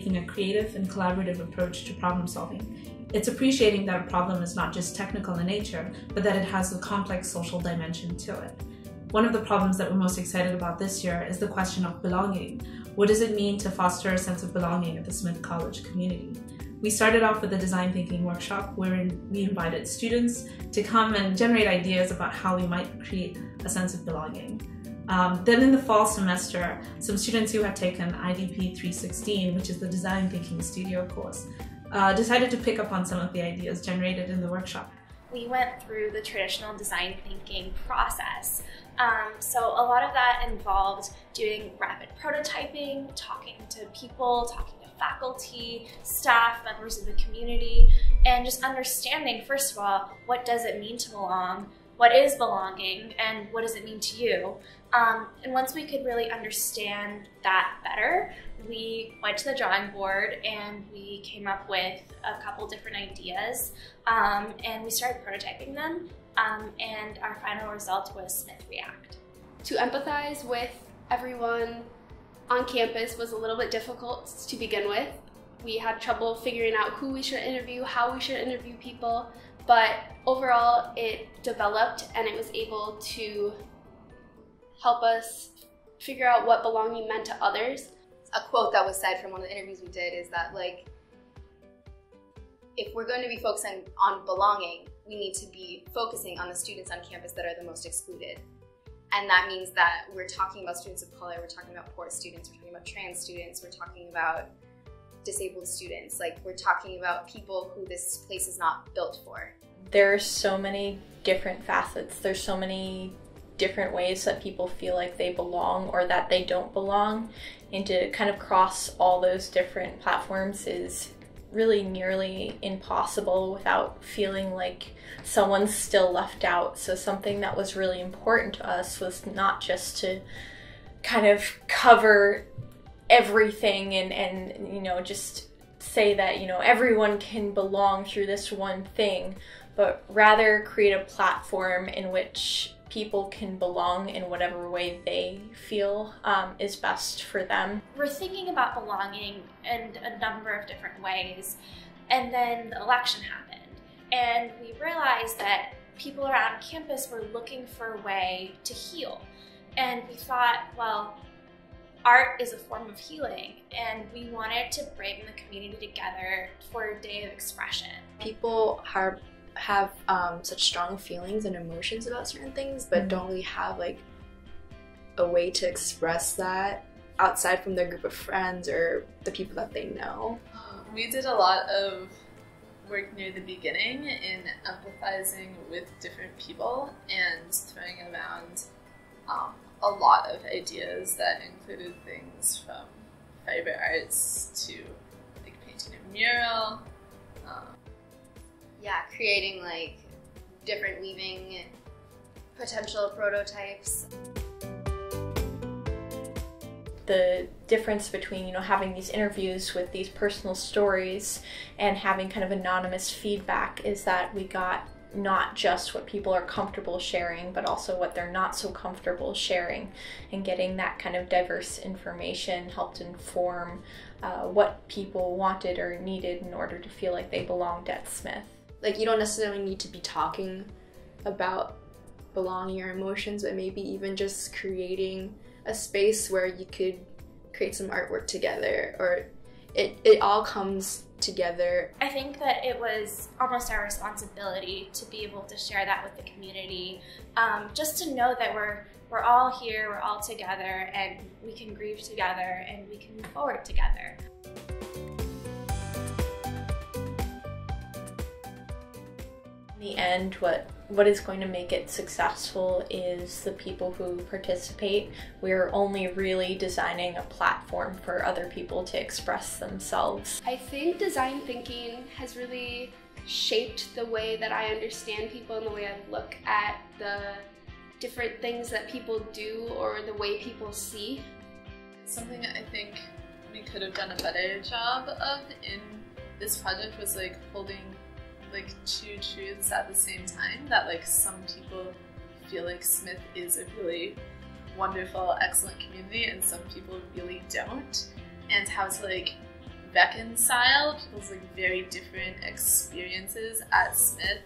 taking a creative and collaborative approach to problem solving. It's appreciating that a problem is not just technical in nature, but that it has a complex social dimension to it. One of the problems that we're most excited about this year is the question of belonging. What does it mean to foster a sense of belonging at the Smith College community? We started off with a design thinking workshop wherein we invited students to come and generate ideas about how we might create a sense of belonging. Then in the fall semester, some students who had taken IDP 316, which is the design thinking studio course, decided to pick up on some of the ideas generated in the workshop. We went through the traditional design thinking process. So a lot of that involved doing rapid prototyping, talking to people, talking to faculty, staff, members of the community, and just understanding, first of all, what does it mean to belong? What is belonging, and what does it mean to you? And once we could really understand that better, we went to the drawing board and we came up with a couple different ideas, and we started prototyping them, and our final result was Smith ReAct. To empathize with everyone on campus was a little bit difficult to begin with. We had trouble figuring out who we should interview, how we should interview people, but overall it developed and it was able to help us figure out what belonging meant to others. A quote that was said from one of the interviews we did is that, like, if we're going to be focusing on belonging, we need to be focusing on the students on campus that are the most excluded. And that means that we're talking about students of color, we're talking about poor students, we're talking about trans students, we're talking about disabled students. Like, we're talking about people who this place is not built for. There's so many different facets. There's so many different ways that people feel like they belong or that they don't belong. And to kind of cross all those different platforms is really nearly impossible without feeling like someone's still left out. So something that was really important to us was not just to kind of cover everything and you know, just say that, you know, everyone can belong through this one thing, but rather create a platform in which people can belong in whatever way they feel is best for them. We're thinking about belonging in a number of different ways, and then the election happened, and we realized that people around campus were looking for a way to heal, and we thought, well, art is a form of healing, and we wanted to bring the community together for a day of expression. People have such strong feelings and emotions about certain things, but don't really have like a way to express that outside from their group of friends or the people that they know. We did a lot of work near the beginning in empathizing with different people and throwing around a lot of ideas that included things from fiber arts to like painting a mural. Yeah, creating like different weaving potential prototypes. The difference between, you know, having these interviews with these personal stories and having kind of anonymous feedback is that we got not just what people are comfortable sharing, but also what they're not so comfortable sharing, and getting that kind of diverse information helped inform what people wanted or needed in order to feel like they belonged at Smith. Like, you don't necessarily need to be talking about belonging or emotions, but maybe even just creating a space where you could create some artwork together, or it all comes together. I think that it was almost our responsibility to be able to share that with the community, just to know that we're all here, we're all together, and we can grieve together and we can move forward together. In the end, what is going to make it successful is the people who participate. We're only really designing a platform for other people to express themselves. I think design thinking has really shaped the way that I understand people and the way I look at the different things that people do or the way people see. Something I think we could have done a better job of in this project was like holding like two truths at the same time, that like some people feel like Smith is a really wonderful, excellent community and some people really don't, and how to like reconcile people's like very different experiences at Smith